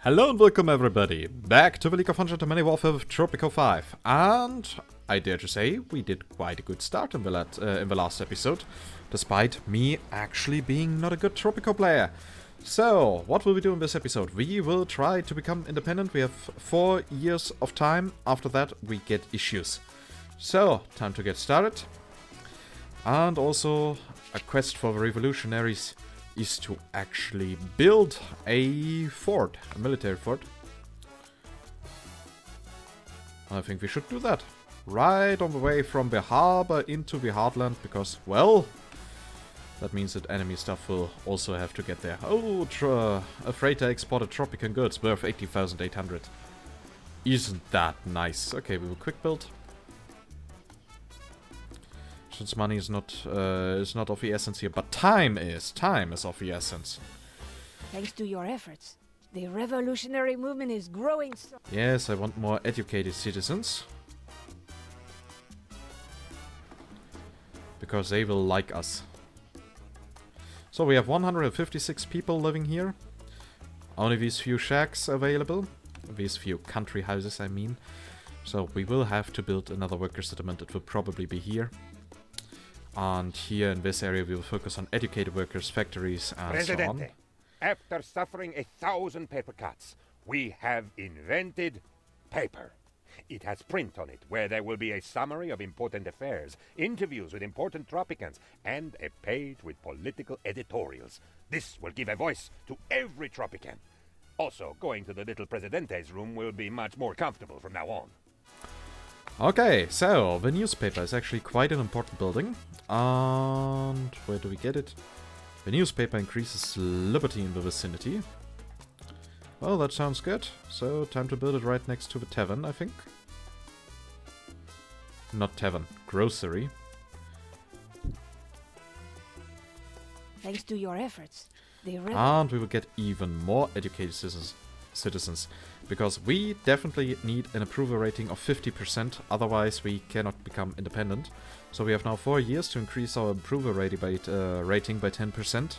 Hello and welcome everybody, back to the League of Ungentlemanly Warfare with Tropico 5. And I dare to say, we did quite a good start in the last episode, despite me actually being not a good Tropico player. So, what will we do in this episode? We will try to become independent. We have 4 years of time. After that, we get issues. So, time to get started. And also, a quest for the revolutionaries is to actually build a fort, a military fort. I think we should do that. Right on the way from the harbor into the heartland, because, well, that means that enemy stuff will also have to get there. Oh, a freighter exported Tropican goods worth 80,800. Isn't that nice? Okay, we will quick build. Since money is not of the essence here, but time is of the essence. Thanks to your efforts, the revolutionary movement is growing so... Yes, I want more educated citizens. Because they will like us. So we have 156 people living here. Only these few shacks available. These few country houses, I mean. So we will have to build another worker settlement. It will probably be here. And here in this area we will focus on educated workers, factories, and so on. After suffering 1,000 paper cuts, we have invented paper. It has print on it, where there will be a summary of important affairs, interviews with important Tropicans, and a page with political editorials. This will give a voice to every Tropican. Also, going to the little Presidente's room will be much more comfortable from now on. Okay, so the newspaper is actually quite an important building. And where do we get it? The newspaper increases liberty in the vicinity. Well, that sounds good. So, time to build it right next to the tavern, I think. Not tavern, grocery. Thanks to your efforts, the and we will get even more educated citizens. Because we definitely need an approval rating of 50%, otherwise we cannot become independent. So we have now 4 years to increase our approval rating by 10%.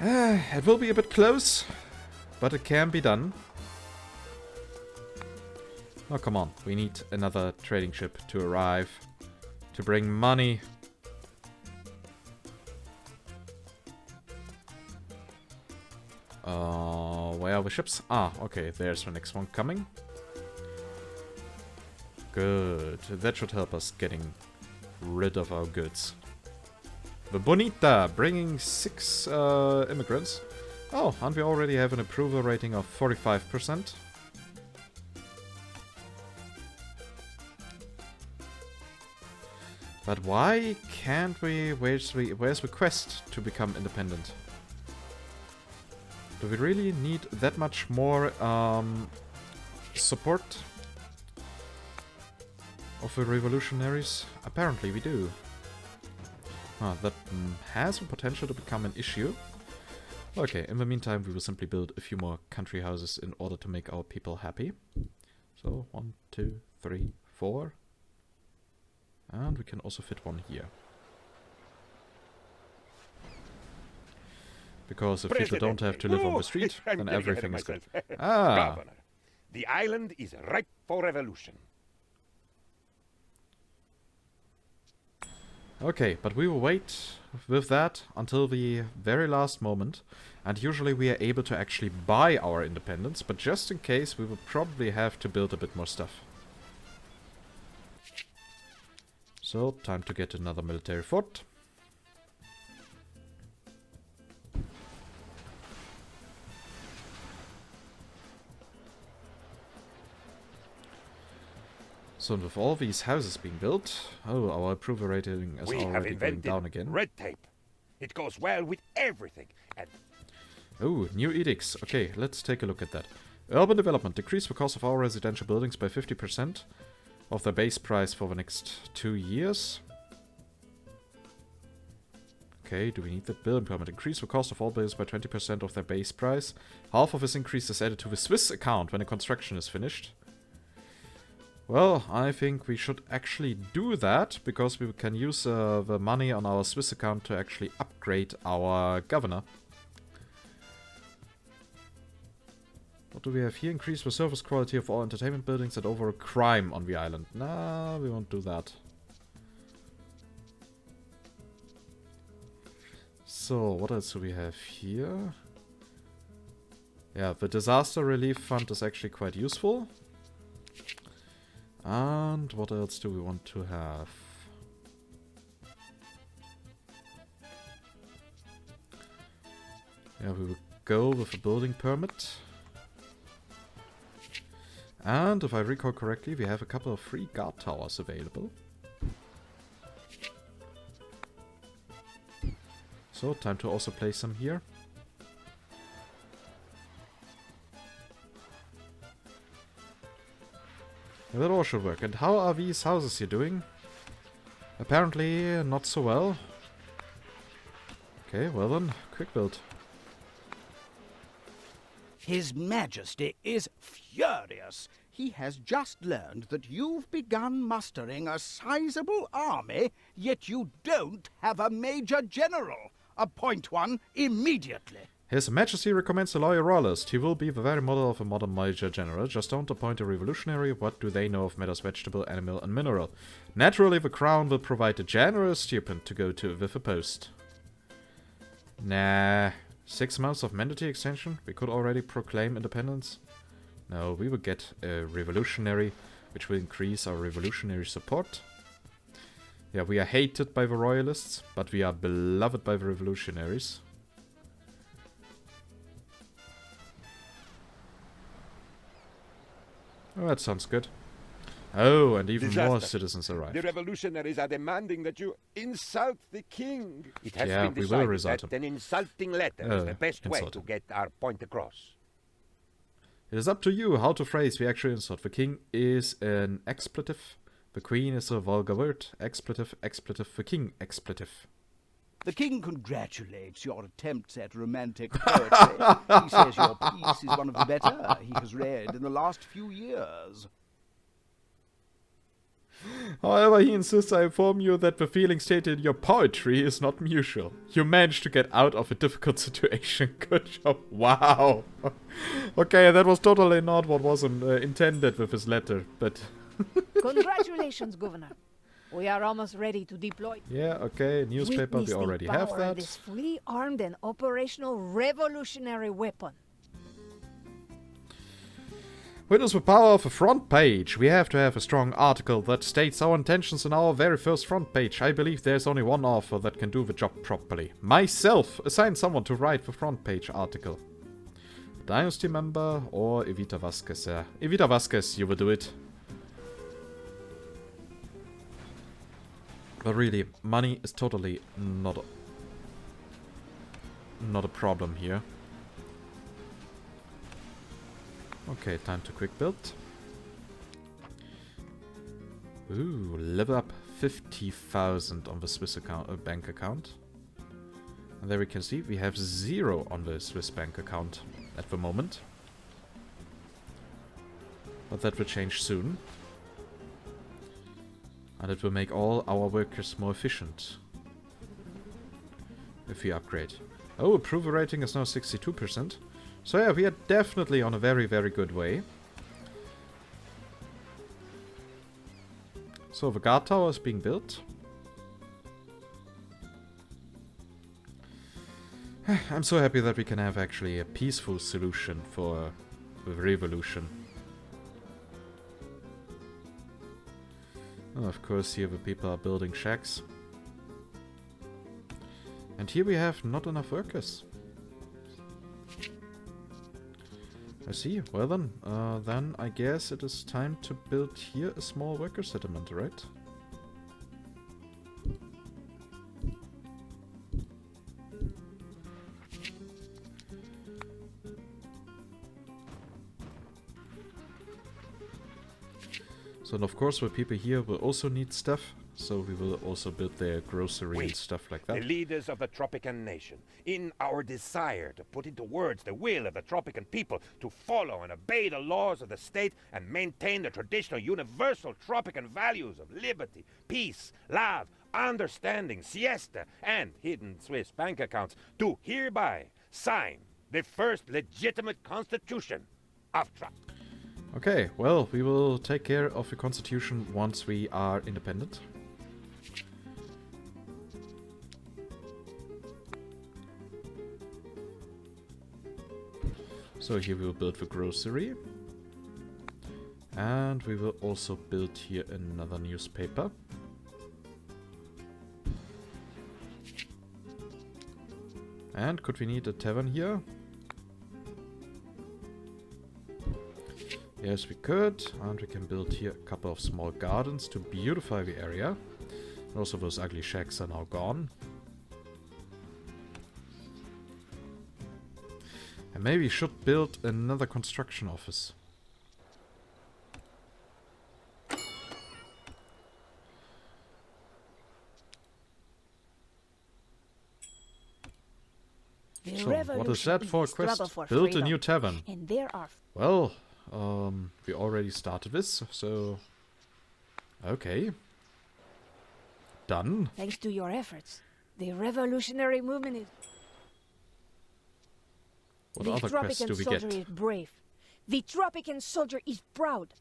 It will be a bit close, but it can be done. Oh, come on. We need another trading ship to arrive, to bring money. Where are the ships? Ah, okay, there's the next one coming. Good. That should help us getting rid of our goods. The Bonita, bringing 6 immigrants. Oh, and we already have an approval rating of 45%. But why can't we... Where's the quest to become independent? Do we really need that much more support of the revolutionaries? Apparently we do. That has the potential to become an issue. Okay, in the meantime we will simply build a few more country houses in order to make our people happy. So, 1, 2, 3, 4. And we can also fit one here. Because if people don't have to live on the street, then everything is good. Governor, the island is ripe for revolution. Okay, but we will wait with that until the very last moment. And usually we are able to actually buy our independence, but just in case we will probably have to build a bit more stuff. So, time to get another military fort. So with all these houses being built, oh, our approval rating is already going down again. Red tape. It goes well with everything. And oh, new edicts. Okay, let's take a look at that. Urban development. Decrease the cost of our residential buildings by 50% of their base price for the next 2 years. Okay, do we need that building permit? Increase the cost of all buildings by 20% of their base price. Half of this increase is added to the Swiss account when the construction is finished. Well, I think we should actually do that, because we can use the money on our Swiss account to actually upgrade our governor. What do we have here? Increase the surface quality of all entertainment buildings and overall crime on the island. Nah, we won't do that. So, what else do we have here? Yeah, the disaster relief fund is actually quite useful. And what else do we want to have? Yeah, we will go with a building permit. And if I recall correctly, we have a couple of free guard towers available. So, time to also place some here. Yeah, that all should work. And how are these houses here doing? Apparently not so well. Okay, well then, quick build. His Majesty is furious. He has just learned that you've begun mustering a sizable army, yet you don't have a Major General. Appoint one immediately. His Majesty recommends a loyal royalist. He will be the very model of a modern Major General. Just don't appoint a revolutionary. What do they know of matters vegetable, animal, and mineral? Naturally, the crown will provide a generous stipend to go to with a post. Nah. 6 months of mandatory extension? We could already proclaim independence? No, we will get a revolutionary, which will increase our revolutionary support. Yeah, we are hated by the royalists, but we are beloved by the revolutionaries. Oh, that sounds good. Oh, and even more citizens arrived. The revolutionaries are demanding that you insult the king. It has Yeah, been we will decided result that him. an insulting letter is the best way insult to him. get our point across. It is up to you how to phrase the actual insult. The king is an expletive. The queen is a vulgar word. Expletive, expletive, the king, expletive. The king congratulates your attempts at romantic poetry. He says your piece is one of the better he has read in the last few years. However, he insists I inform you that the feeling stated in your poetry is not mutual. You managed to get out of a difficult situation. Good job. Wow. Okay, that was totally not what was intended with his letter, but... Congratulations, Governor. We are almost ready to deploy. Yeah, okay, newspaper, Witness we already the have power that. of this fully armed and operational revolutionary weapon. Witness the power of a front page. We have to have a strong article that states our intentions in our very first front page. I believe there's only one author that can do the job properly. Myself. Assign someone to write the front page article. Dynasty member or Evita Vasquez. Evita Vasquez, you will do it. But really, money is totally not a problem here. Okay, time to quick build. Ooh, level up 50,000 on the Swiss account, bank account. And there we can see we have 0 on the Swiss bank account at the moment. But that will change soon. And it will make all our workers more efficient. If we upgrade. Oh, approval rating is now 62%. So yeah, we are definitely on a very, very good way. So the guard tower is being built. I'm so happy that we can have actually a peaceful solution for the revolution. Oh, of course, here the people are building shacks. And here we have not enough workers. I see. Well then I guess it is time to build here a small worker settlement, right? So, and of course, the people here will also need stuff. So we will also build their grocery and stuff like that. The leaders of the Tropican nation, in our desire to put into words the will of the Tropican people to follow and obey the laws of the state and maintain the traditional universal Tropican values of liberty, peace, love, understanding, siesta, and hidden Swiss bank accounts, do hereby sign the first legitimate constitution of trust. Okay, well, we will take care of the constitution once we are independent. So here we will build the grocery. And we will also build here another newspaper. And could we need a tavern here? Yes, we could. And we can build here a couple of small gardens to beautify the area. And also those ugly shacks are now gone. And maybe we should build another construction office. So, what is that for a quest? Build a new tavern. And there are... Well, we already started this, so... Okay. Done. Thanks to your efforts, the revolutionary movement is... What other quests do we get? The Tropican soldier is brave. The Tropican soldier is proud.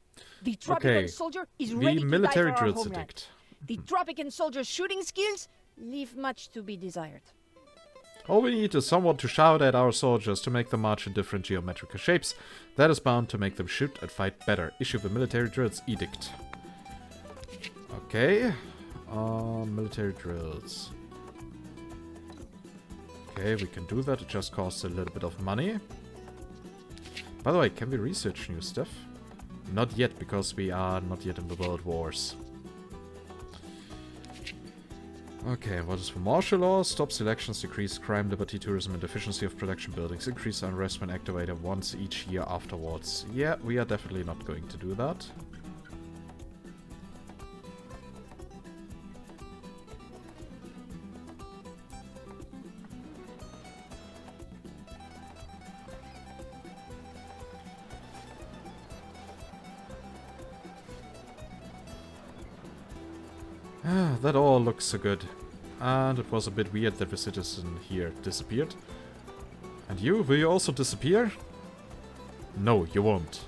The Tropican soldier is ready to die for our homeland. The Tropican soldier's shooting skills leave much to be desired. All we need is someone to shout at our soldiers to make them march in different geometrical shapes. That is bound to make them shoot and fight better. Issue the military drills edict. Okay. Military drills. Okay, we can do that. It just costs a little bit of money. By the way, can we research new stuff? Not yet, because we are not yet in the world wars. Okay, what is for martial law? Stops elections, decrease crime, liberty, tourism, and efficiency of production buildings. Increase unrest when activated once each year afterwards. Yeah, we are definitely not going to do that. That all looks so good. And it was a bit weird that the citizen here disappeared. And you? Will you also disappear? No, you won't.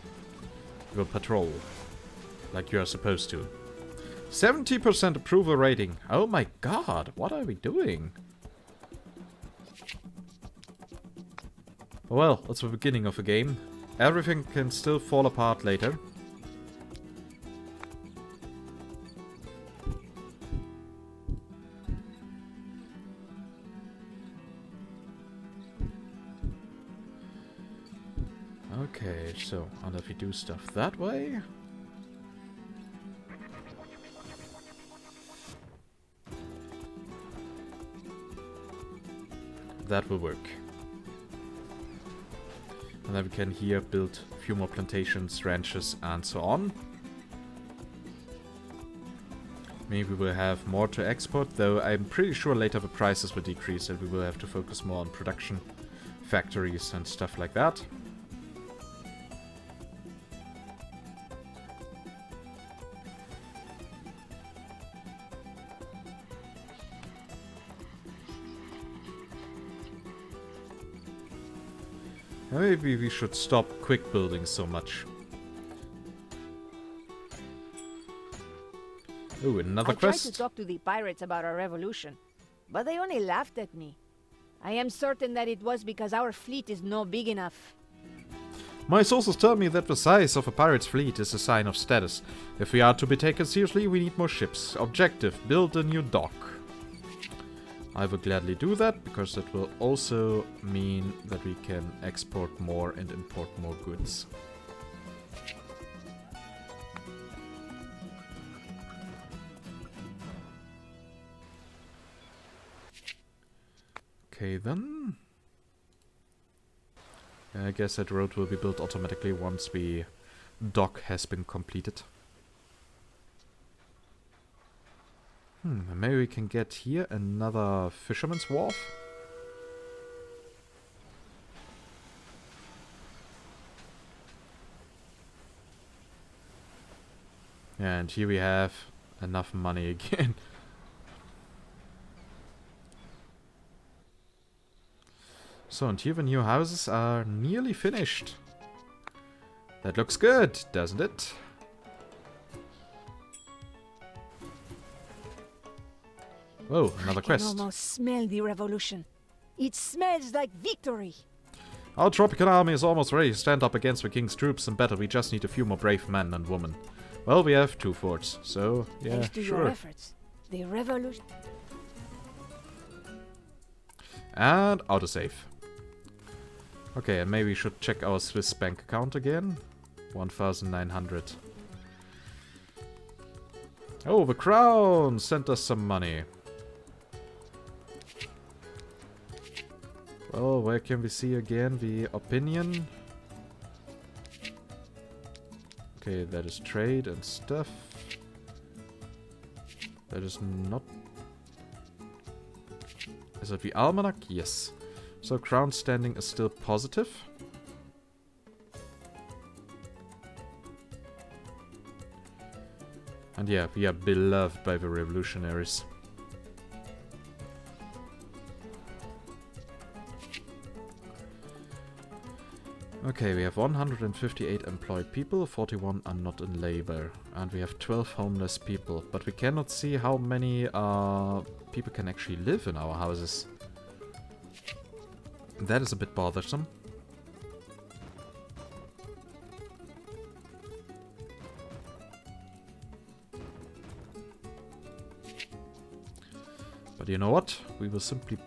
You will patrol. Like you are supposed to. 70% approval rating. Oh my god, what are we doing? Well, that's the beginning of a game. Everything can still fall apart later. Okay, so, and if we do stuff that way... that will work. And then we can here build a few more plantations, ranches, and so on. Maybe we'll have more to export, though I'm pretty sure later the prices will decrease and we will have to focus more on production factories and stuff like that. Maybe we should stop quick building so much. Ooh, another quest. I tried to talk to the pirates about our revolution, but they only laughed at me. I am certain that it was because our fleet is not big enough. My sources tell me that the size of a pirate's fleet is a sign of status. If we are to be taken seriously, we need more ships. Objective, build a new dock. I will gladly do that, because that will also mean that we can export more and import more goods. Okay then. I guess that road will be built automatically once the dock has been completed. Maybe we can get here another fisherman's wharf. And here we have enough money again. So, and here the new houses are nearly finished. That looks good, doesn't it? Whoa, another quest. I can almost smell the revolution. It smells like victory. Our Tropican army is almost ready to stand up against the king's troops in battle. We just need a few more brave men and women. Well, we have 2 forts, so yeah, Thanks to your efforts, the revolution... And autosave. Okay, and maybe we should check our Swiss bank account again. 1,900. Oh, the crown sent us some money. Well, where can we see again the opinion? Okay, that is trade and stuff. That is not... Is it the almanac? Yes. So crown standing is still positive. And yeah, we are beloved by the revolutionaries. Okay, we have 158 employed people, 41 are not in labor, and we have 12 homeless people, but we cannot see how many people can actually live in our houses. That is a bit bothersome. But you know what? We will simply...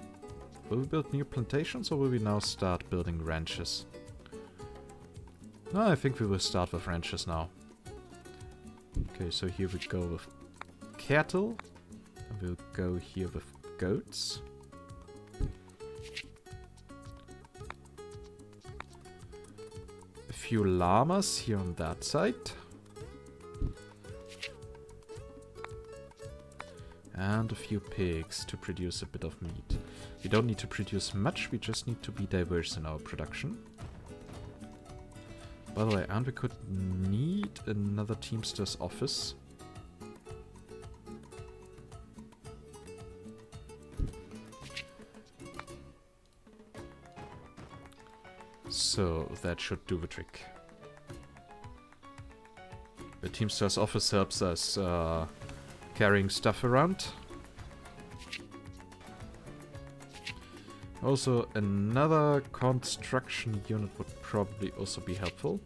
Will we build new plantations or will we now start building ranches? No, I think we will start with ranches now. Okay, so here we go with cattle. And we'll go here with goats. A few llamas here on that side. And a few pigs to produce a bit of meat. We don't need to produce much, we just need to be diverse in our production. By the way, and we could need another Teamster's office. So that should do the trick. The Teamster's office helps us carrying stuff around. Also, another construction unit would probably also be helpful.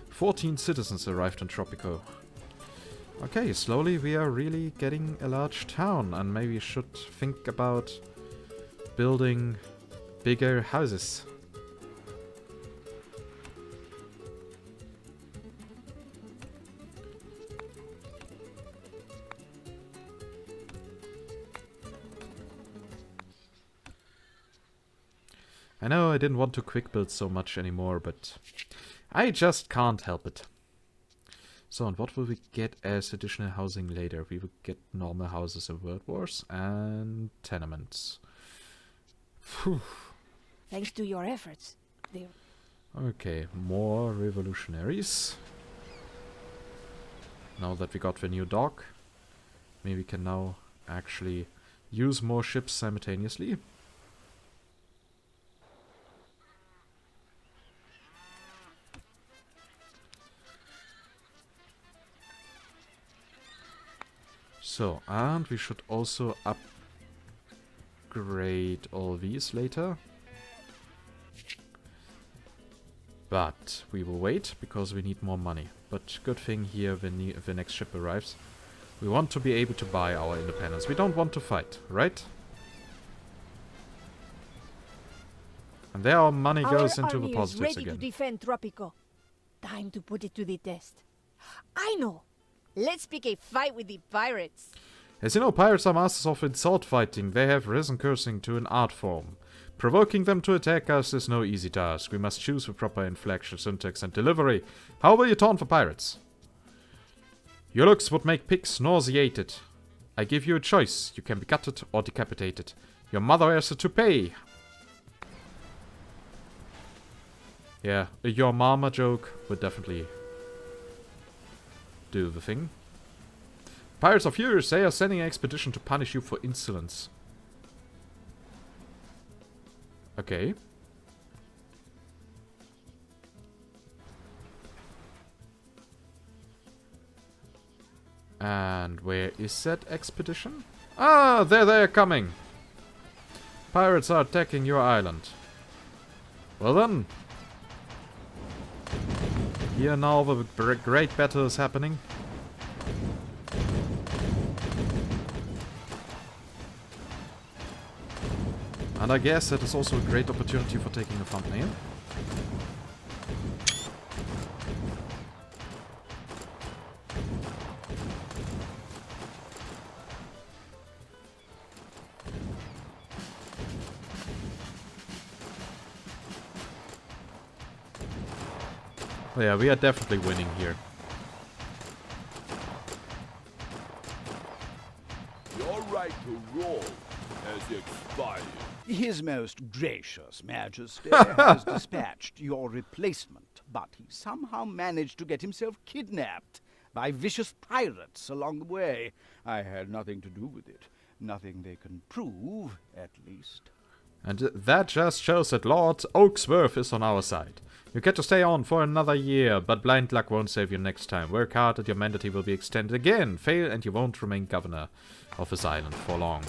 "14 citizens arrived in Tropico." Okay, slowly we are really getting a large town, and maybe we should think about building bigger houses. I know I didn't want to quick build so much anymore, but I just can't help it. So, and what will we get as additional housing later? We will get normal houses in World Wars and tenements. Phew. Thanks to your efforts. Okay, more revolutionaries. Now that we got the new dock, maybe we can now actually use more ships simultaneously. So, and we should also upgrade all these later. But we will wait, because we need more money. But good thing here when the next ship arrives. We want to be able to buy our independence. We don't want to fight, right? And there our money goes into the positives again. Ready to defend Tropico. Time to put it to the test. I know! Let's pick a fight with the pirates. As you know, pirates are masters of insult fighting. They have risen cursing to an art form. Provoking them to attack us is no easy task. We must choose the proper inflection, syntax, and delivery. How will you taunt for pirates? Your looks would make pigs nauseated. I give you a choice. You can be gutted or decapitated. Your mother has to pay. Yeah, a your mama joke would definitely do the thing. Pirates are furious. They are sending an expedition to punish you for insolence. Okay. And where is that expedition? Ah, there they are coming. Pirates are attacking your island. Well then. Here now the great battle is happening. And I guess that is also a great opportunity for taking a thumbnail. Yeah, we are definitely winning here. Your right to roll has expired. His most gracious Majesty has dispatched your replacement, but he somehow managed to get himself kidnapped by vicious pirates along the way. I had nothing to do with it. Nothing they can prove, at least. And that just shows that Lord Oaksworth is on our side. You get to stay on for another year, but blind luck won't save you next time. Work hard and your mandate will be extended again. Fail and you won't remain governor of this island for long.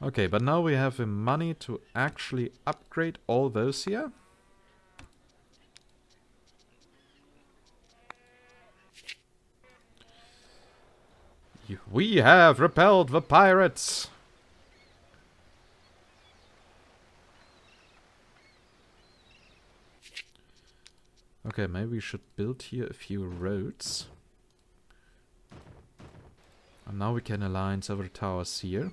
Okay, but now we have the money to actually upgrade all those here. We have repelled the pirates! Okay, maybe we should build here a few roads. And now we can align several towers here.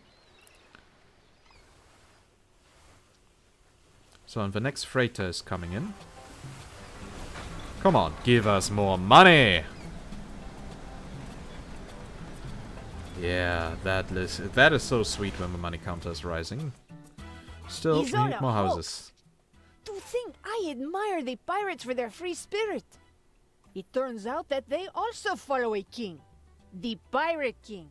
So, and the next freighter is coming in. Come on, give us more money! Yeah, that is so sweet when the money counter is rising. Still, we need more houses. To think I admire the pirates for their free spirit. It turns out that they also follow a king. The Pirate King.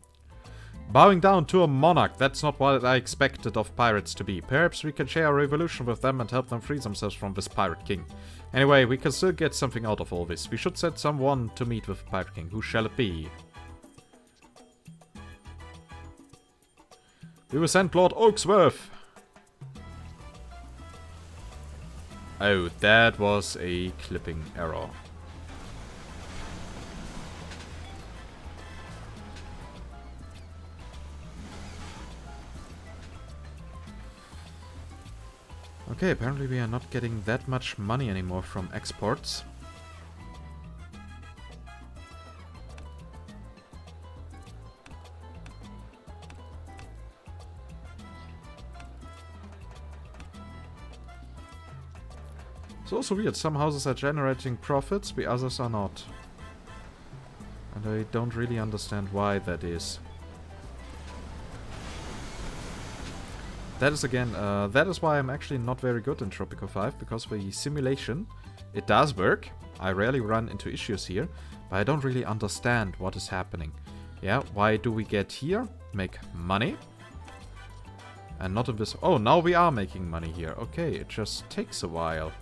Bowing down to a monarch, that's not what I expected of pirates to be. Perhaps we can share a revolution with them and help them free themselves from this Pirate King. Anyway, we can still get something out of all this. We should send someone to meet with the Pirate King. Who shall it be? We will send Lord Oaksworth. Oh, that was a clipping error. Okay, apparently we are not getting that much money anymore from exports. It's also weird, some houses are generating profits, the others are not. And I don't really understand why that is. That is again, that is why I'm actually not very good in Tropico 5, because the simulation, it does work. I rarely run into issues here, but I don't really understand what is happening. Yeah, why do we get here? Make money. And not in this... Oh, now we are making money here. Okay, it just takes a while.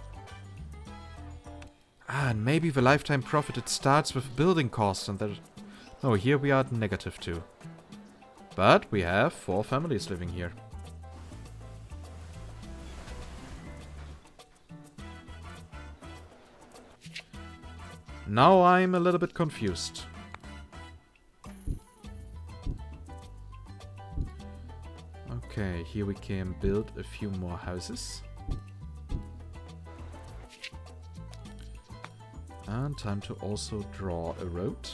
Ah, and maybe the lifetime profit, it starts with building costs and that... No, here we are at negative 2. But we have 4 families living here. Now I'm a little bit confused. Okay, here we can build a few more houses. And time to also draw a road.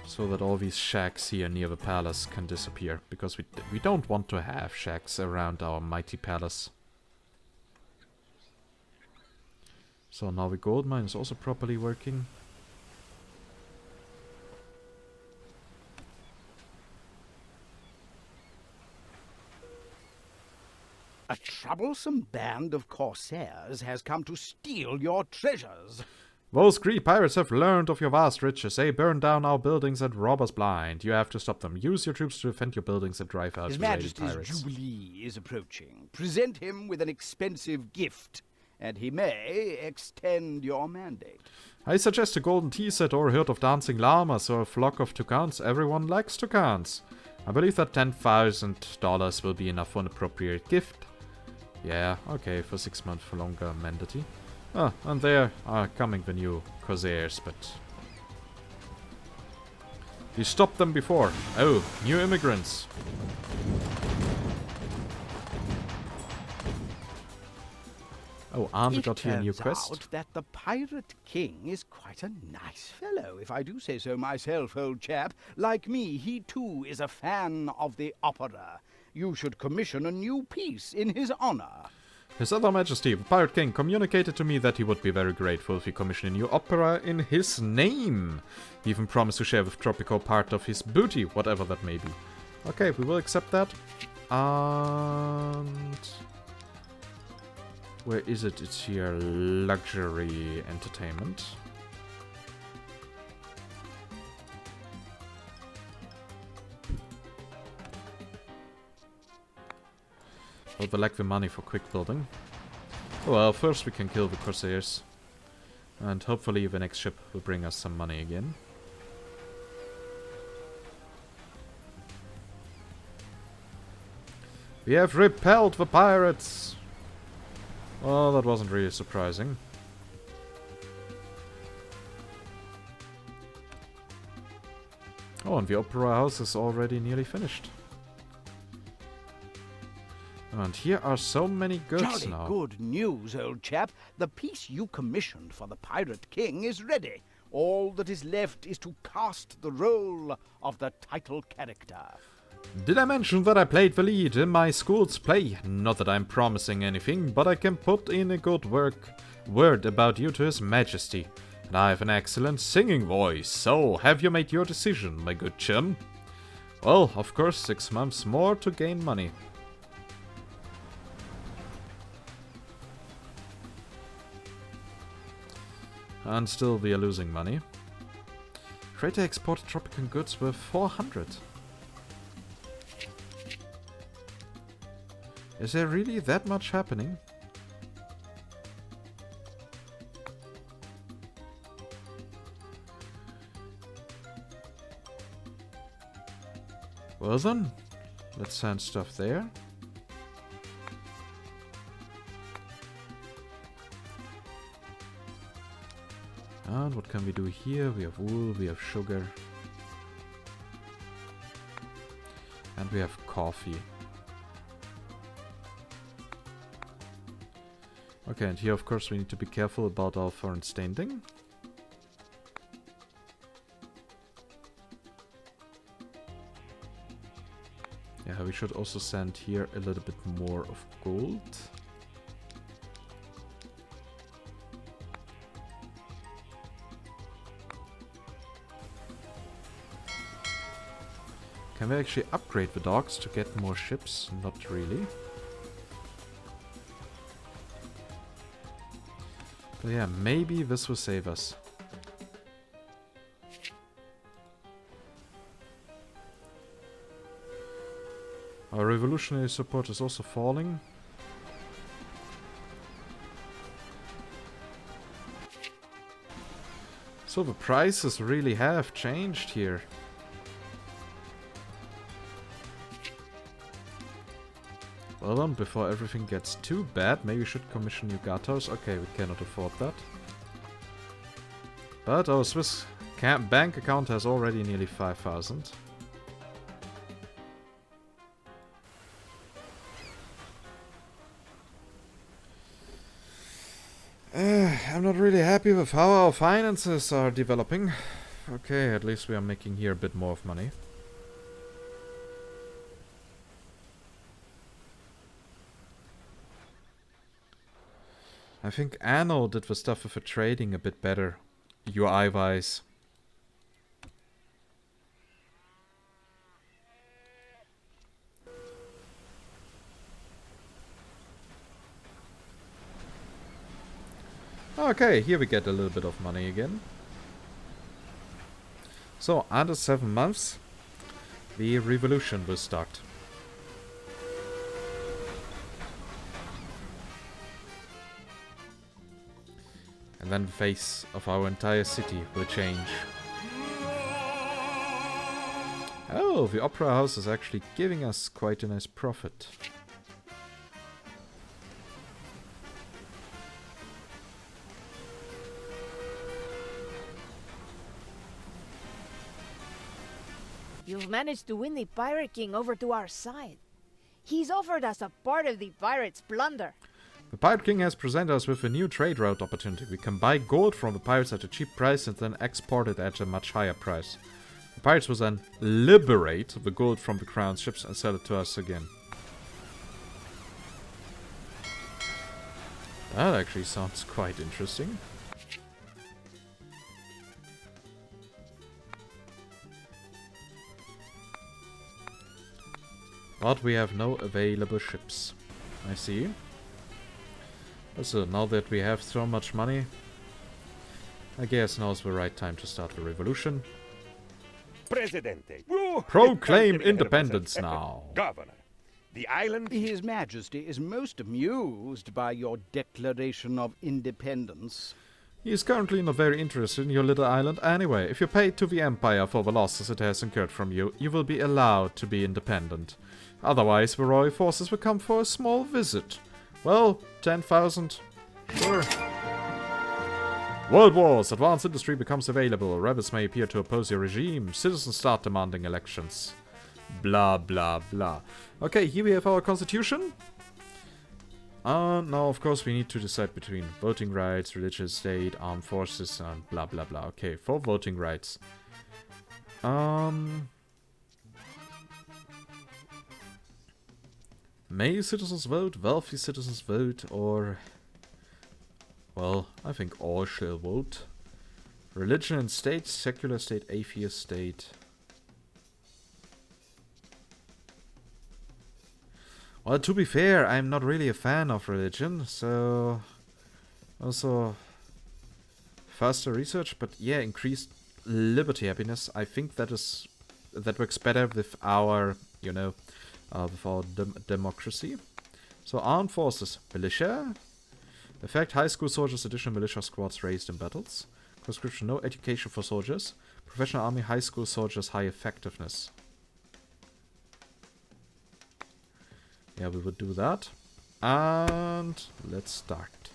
So that all these shacks here near the palace can disappear. Because we don't want to have shacks around our mighty palace. So now the gold mine is also properly working. A troublesome band of corsairs has come to steal your treasures. Those Greek pirates have learned of your vast riches. They burn down our buildings and rob us blind. You have to stop them. Use your troops to defend your buildings and drive out His related Majesty's pirates. Jubilee is approaching. Present him with an expensive gift, and he may extend your mandate. I suggest a golden tea set or a herd of dancing llamas or a flock of toucans. Everyone likes toucans. I believe that $10,000 will be enough for an appropriate gift. Yeah, okay, for 6 months for longer mandate. Ah, and there are coming the new corsairs, but... You stopped them before. Oh, new immigrants. Oh, and we got here a new quest. It turns out that the Pirate King is quite a nice fellow, if I do say so myself, old chap. Like me, he too is a fan of the opera. You should commission a new piece in his honor. His Other Majesty, the Pirate King, communicated to me that he would be very grateful if we commission a new opera in his name. He even promised to share with Tropico part of his booty, whatever that may be. Okay, we will accept that. And... where is it? It's here. Luxury entertainment. Well, they lack the money for quick building. Well, first we can kill the Corsairs. And hopefully the next ship will bring us some money again. We have repelled the pirates! Well, that wasn't really surprising. Oh, and the opera house is already nearly finished. And here are so many goods Jolly now. good news, old chap. The piece you commissioned for the Pirate King is ready. All that is left is to cast the role of the title character. Did I mention that I played the lead in my school's play? Not that I'm promising anything, but I can put in a good word about you to His Majesty. And I have an excellent singing voice, so have you made your decision, my good chum? Well, of course, 6 months more to gain money. And still we are losing money. Freighter exported Tropican goods worth 400. Is there really that much happening? Well then, let's send stuff there. And what can we do here? We have wool, we have sugar. And we have coffee. Okay, and here of course we need to be careful about our foreign standing. Yeah, we should also send here a little bit more of gold. Can we actually upgrade the docks to get more ships? Not really. But yeah, maybe this will save us. Our revolutionary support is also falling. So the prices really have changed here. Well then, before everything gets too bad, maybe we should commission new gatos. Okay, we cannot afford that. But our Swiss bank account has already nearly 5,000. I'm not really happy with how our finances are developing. Okay, at least we are making here a bit more of money. I think Anno did the stuff with the trading a bit better, UI-wise. Okay, here we get a little bit of money again. So, under 7 months, the revolution will start. And then the face of our entire city will change. Oh, the opera house is actually giving us quite a nice profit. You've managed to win the Pirate King over to our side. He's offered us a part of the pirates' plunder. The Pirate King has presented us with a new trade route opportunity. We can buy gold from the pirates at a cheap price and then export it at a much higher price. The pirates will then liberate the gold from the crown ships and sell it to us again. That actually sounds quite interesting. But we have no available ships. I see. So now that we have so much money, I guess now's the right time to start the revolution. Presidente. Proclaim independence now. Governor, the island... His Majesty is most amused by your declaration of independence. He is currently not very interested in your little island anyway. If you pay to the Empire for the losses it has incurred from you, you will be allowed to be independent. Otherwise, the royal forces will come for a small visit. Well, 10,000. Sure. World Wars. Advanced industry becomes available. Rebels may appear to oppose your regime. Citizens start demanding elections. Blah, blah, blah. Okay, here we have our constitution. Now, of course, we need to decide between voting rights, religious state, armed forces, and blah, blah, blah. Okay, for voting rights. May citizens vote, wealthy citizens vote, or... Well, I think all shall vote. Religion and state, secular state, atheist state. Well, to be fair, I'm not really a fan of religion, so... Also... Faster research, but yeah, increased liberty happiness. I think that works better with our, you know... with our democracy. So, armed forces. Militia. Effect, high school soldiers, additional militia squads raised in battles. Conscription, no education for soldiers. Professional army, high school soldiers, high effectiveness. Yeah, we would do that. And let's start.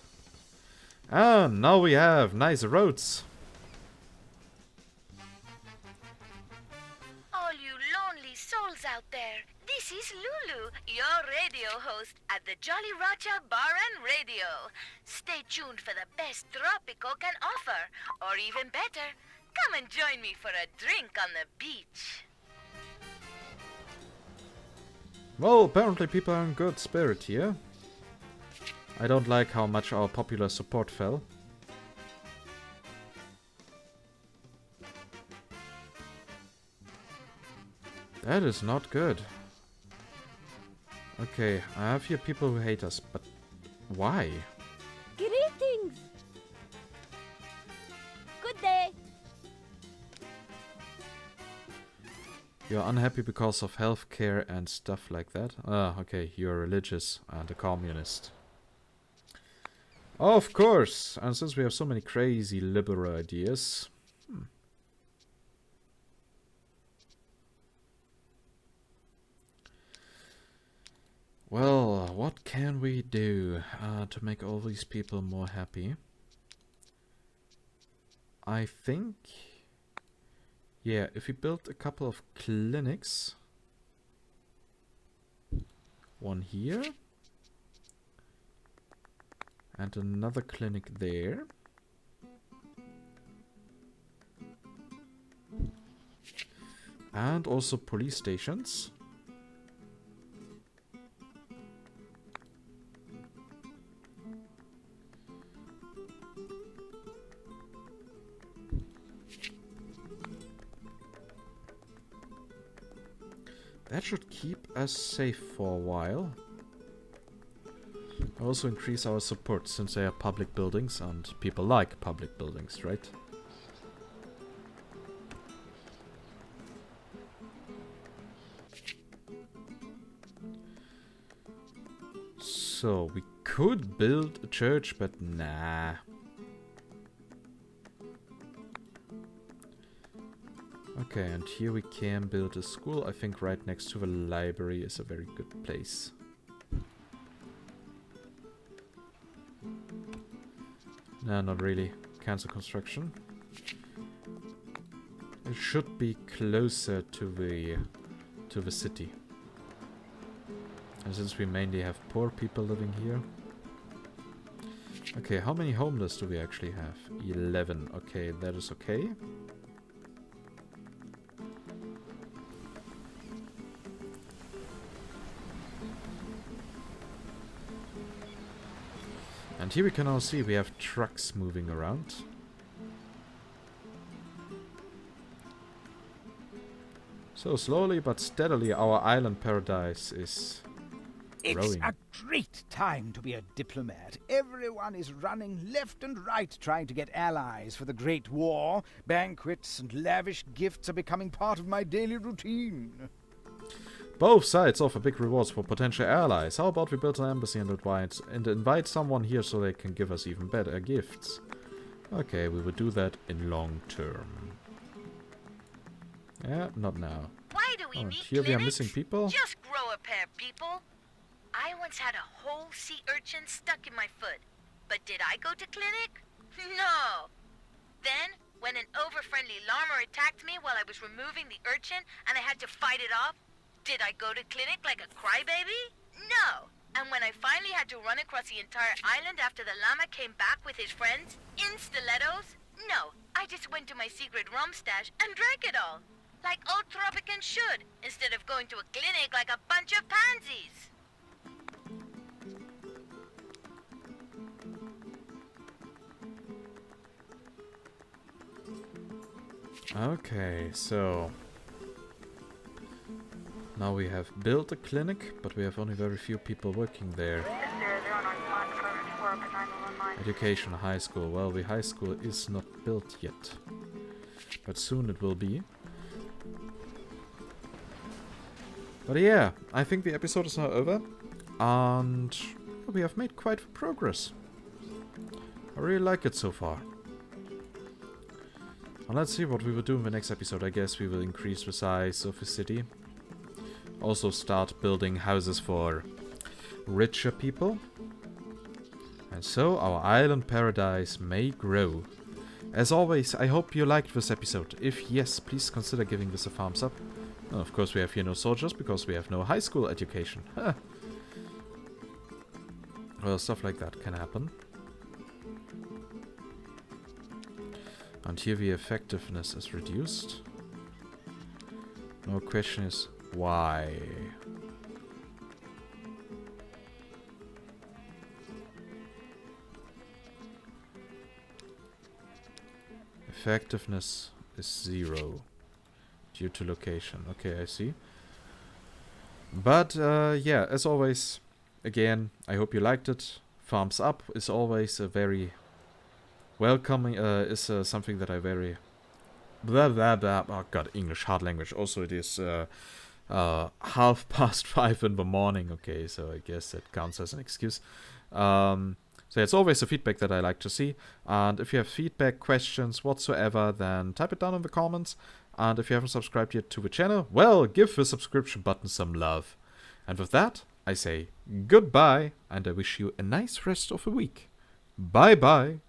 And now we have nice roads. All you lonely souls out there, this is Lulu, your radio host at the Jolly Roger Bar and Radio. Stay tuned for the best Tropico can offer, or even better, come and join me for a drink on the beach. Well, apparently people are in good spirit here. I don't like how much our popular support fell. That is not good. Okay, I have here people who hate us, but why? Greetings! Good day! You're unhappy because of healthcare and stuff like that? Ah, okay, you're religious and a communist. Of course! And since we have so many crazy liberal ideas... Well, what can we do to make all these people more happy? I think... Yeah, if we build a couple of clinics... One here. And another clinic there. And also police stations. That should keep us safe for a while. Also increase our support, since they are public buildings, and people like public buildings, right? So, we could build a church, but nah. Okay, and here we can build a school. I think right next to the library is a very good place. No, not really. Cancel construction. It should be closer to the city. And since we mainly have poor people living here. Okay, how many homeless do we actually have? 11. Okay, that is okay. And here we can all see we have trucks moving around. So slowly but steadily our island paradise is growing. It's a great time to be a diplomat. Everyone is running left and right trying to get allies for the Great War. Banquets and lavish gifts are becoming part of my daily routine. Both sides offer big rewards for potential allies. How about we build an embassy and invite someone here so they can give us even better gifts? Okay, we will do that in long term. Yeah, not now. Why do we need here we are missing people? Just grow a pair, people. I once had a whole sea urchin stuck in my foot. But did I go to clinic? No. Then, when an over-friendly llama attacked me while I was removing the urchin and I had to fight it off, did I go to clinic like a crybaby? No. And when I finally had to run across the entire island after the llama came back with his friends in stilettos? No. I just went to my secret rum stash and drank it all. Like old Tropicans should, instead of going to a clinic like a bunch of pansies. Okay, so now we have built a clinic, but we have only very few people working there. Education, high school. Well, the high school is not built yet, but soon it will be. But yeah, I think the episode is now over, and we have made quite progress. I really like it so far. Well, let's see what we will do in the next episode. I guess we will increase the size of the city. Also start building houses for richer people. And so our island paradise may grow. As always, I hope you liked this episode. If yes, please consider giving this a thumbs up. And of course we have here no soldiers because we have no high school education. Well, stuff like that can happen. And here the effectiveness is reduced. No question is why. Effectiveness is 0 due to location. Okay, I see. But yeah, as always, again, I hope you liked it. Thumbs up is always a very welcoming, is something that I very blah blah blah. Oh god, English, hard language. Also, it is 5:30 in the morning. Okay, so I guess that counts as an excuse. So it's always the feedback that I like to see. And if you have feedback, questions, whatsoever, then type it down in the comments. And if you haven't subscribed yet to the channel, well, give the subscription button some love. And with that, I say goodbye, and I wish you a nice rest of the week. Bye bye.